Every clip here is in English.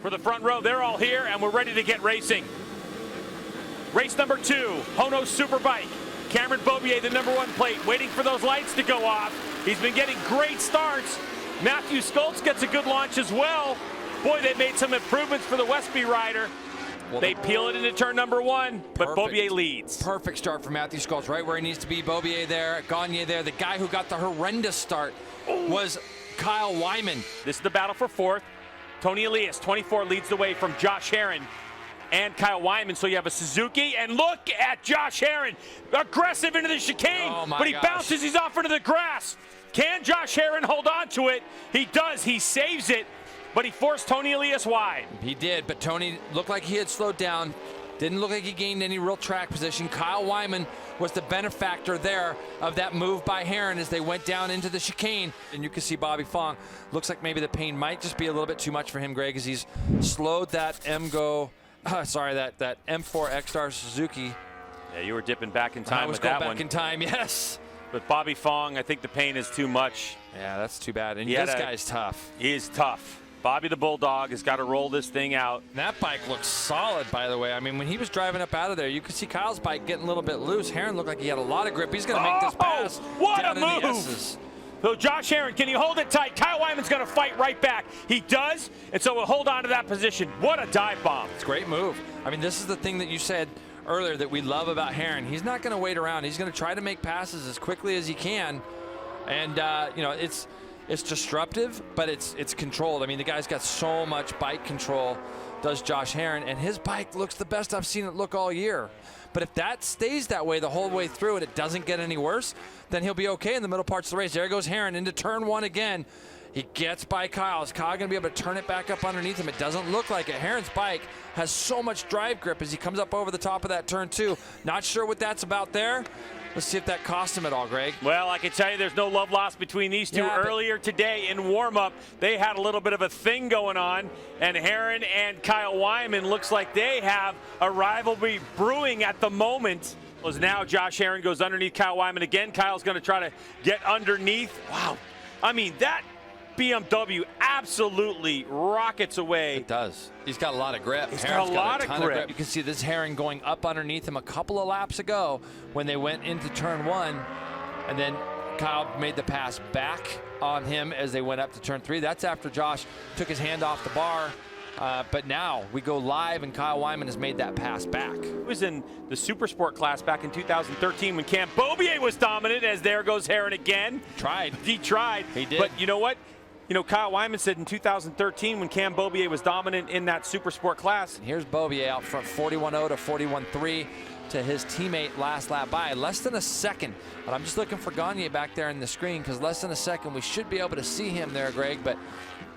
for the front row. They're all here, and we're ready to get racing. Race number 2, HONOS Superbike. Cameron Beaubier, the #1 plate, waiting for those lights to go off. He's been getting great starts. Matthew Schultz gets a good launch as well. Boy, they made some improvements for the Westby rider. Well, they peel it into turn number 1, but Beaubier leads. Perfect start for Matthew Schultz, right where he needs to be. Beaubier there, Gagne there. The guy who got the horrendous start was Kyle Wyman. This is the battle for 4th. Tony Elias, 24, leads the way from Josh Herrin and Kyle Wyman. So you have a Suzuki, and look at Josh Herrin, aggressive into the chicane, but he bounces, he's off into the grass. Can Josh Herrin hold on to it? He does, he saves it, but he forced Tony Elias wide. He did, but Tony looked like he had slowed down. Didn't look like he gained any real track position. Kyle Wyman was the benefactor there of that move by Herrin as they went down into the chicane. And you can see Bobby Fong. Looks like maybe the pain might just be a little bit too much for him, Greg, as he's slowed that M4 X-Star Suzuki. Yeah, you were dipping back in time with that one. I was going back in time, yes. But Bobby Fong, I think the pain is too much. Yeah, that's too bad. And this guy's tough. He is tough. Bobby the Bulldog has got to roll this thing out. That bike looks solid, by the way. I mean, when he was driving up out of there, you could see Kyle's bike getting a little bit loose. Herrin looked like he had a lot of grip. He's going to make this pass. What down a move! In the S's. So Josh Herrin, can you hold it tight? Kyle Wyman's going to fight right back. He does, and so we'll hold on to that position. What a dive bomb. It's a great move. I mean, this is the thing that you said earlier that we love about Herrin. He's not going to wait around. He's going to try to make passes as quickly as he can. And, you know, it's disruptive, but it's controlled. I mean, the guy's got so much bike control, does Josh Herrin, and his bike looks the best I've seen it look all year. But if that stays that way the whole way through and it doesn't get any worse, then he'll be okay in the middle parts of the race. There goes Herrin into turn 1 again. He gets by Kyle. Is Kyle going to be able to turn it back up underneath him? It doesn't look like it. Herrin's bike has so much drive grip as he comes up over the top of that turn 2. Not sure what that's about there. Let's see if that cost him at all, Greg. Well, I can tell you there's no love lost between these two. Earlier today in warm-up, they had a little bit of a thing going on, and Herrin and Kyle Wyman looks like they have a rivalry brewing at the moment. As now Josh Herrin goes underneath Kyle Wyman again. Kyle's going to try to get underneath. Wow. I mean, that BMW absolutely rockets away. It does. He's got a lot of grip. He's got a lot of grip. You can see this Herrin going up underneath him a couple of laps ago when they went into turn 1, and then Kyle made the pass back on him as they went up to turn 3. That's after Josh took his hand off the bar. But now we go live, and Kyle Wyman has made that pass back. He was in the Super Sport class back in 2013 when Cam Beaubier was dominant, as there goes Herrin again. He tried. He did. But you know what? You know, Kyle Wyman said in 2013 when Cam Beaubier was dominant in that Super Sport class. And here's Beaubier out front, 41.0 to 41.3 to his teammate last lap by. Less than a second. But I'm just looking for Gagne back there in the screen, because less than a second we should be able to see him there, Greg. But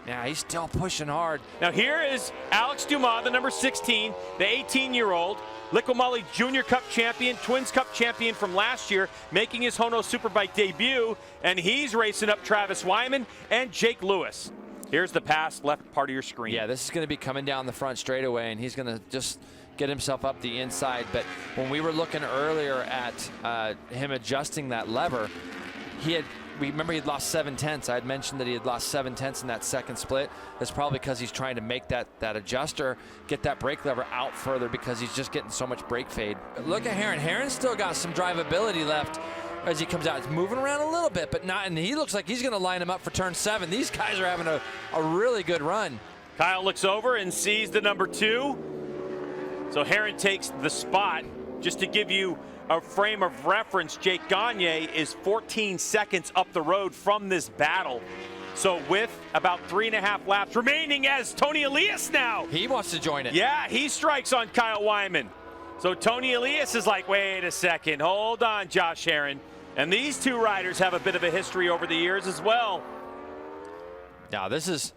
yeah, he's still pushing hard. Now here is Alex Dumas, the number 16, the 18-year-old. Liqui Junior Cup champion, Twins Cup champion from last year, making his HONOS Superbike debut, and he's racing up Travis Wyman and Jake Lewis. Here's the pass, left part of your screen. Yeah, this is going to be coming down the front straightaway, and he's going to just get himself up the inside. But when we were looking earlier at him adjusting that lever, remember he'd lost 7/10. I had mentioned that he had lost 7/10 in that second split. That's probably because he's trying to make that adjuster get that brake lever out further, because he's just getting so much brake fade. But look at Herrin. Herrin's still got some drivability left as he comes out. He's moving around a little bit, but not, and he looks like he's going to line him up for turn 7. These guys are having a really good run. Kyle looks over and sees the number 2. So Herrin takes the spot. Just to give you a frame of reference, Jake Gagne is 14 seconds up the road from this battle. So with about 3.5 laps remaining, as Tony Elias now. He wants to join it. Yeah, he strikes on Kyle Wyman. So Tony Elias is like, wait a second, hold on, Josh Herrin. And these two riders have a bit of a history over the years as well. Now this is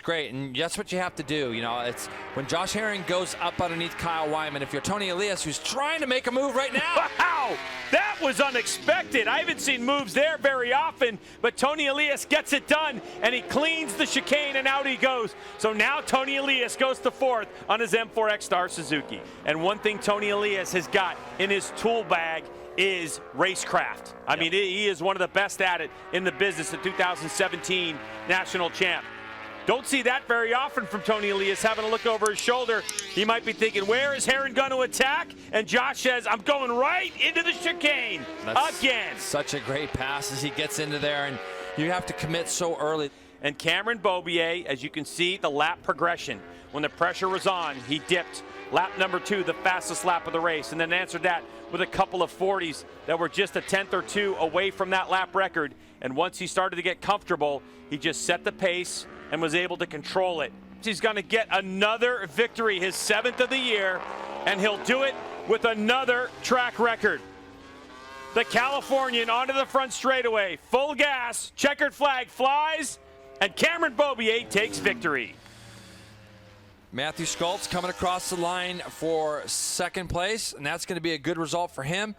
great, and that's what you have to do. You know, it's when Josh Herrin goes up underneath Kyle Wyman. If you're Tony Elias, who's trying to make a move right now. Wow, that was unexpected. I haven't seen moves there very often, but Tony Elias gets it done, and he cleans the chicane, and out he goes. So now Tony Elias goes to 4th on his M4 X-Star Suzuki. And one thing Tony Elias has got in his tool bag is racecraft. I mean, he is one of the best at it in the business, the 2017 national champ. Don't see that very often from Tony Elias, having a look over his shoulder. He might be thinking, where is Herrin going to attack? And Josh says, I'm going right into the chicane again. Such a great pass as he gets into there, and you have to commit so early. And Cameron Beaubier, as you can see, the lap progression. When the pressure was on, he dipped. Lap number 2, the fastest lap of the race, and then answered that with a couple of 40s that were just a tenth or two away from that lap record. And once he started to get comfortable, he just set the pace and was able to control it. He's going to get another victory, his 7th of the year, and he'll do it with another track record. The Californian onto the front straightaway, full gas, checkered flag flies, and Cameron Beaubier takes victory. Matthew Schultz coming across the line for 2nd place, and that's going to be a good result for him.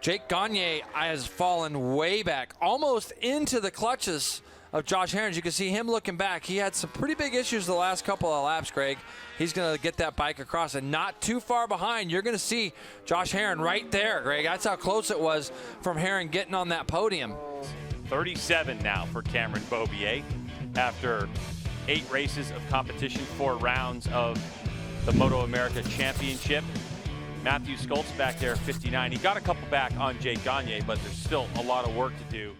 Jake Gagne has fallen way back, almost into the clutches of Josh Herrin. You can see him looking back. He had some pretty big issues the last couple of laps, Greg. He's going to get that bike across, and not too far behind. You're going to see Josh Herrin right there, Greg. That's how close it was from Herrin getting on that podium. 37 now for Cameron Beaubier after 8 races of competition, 4 rounds of the MotoAmerica Championship. Matthew Schultz back there, 59. He got a couple back on Jake Gagne, but there's still a lot of work to do.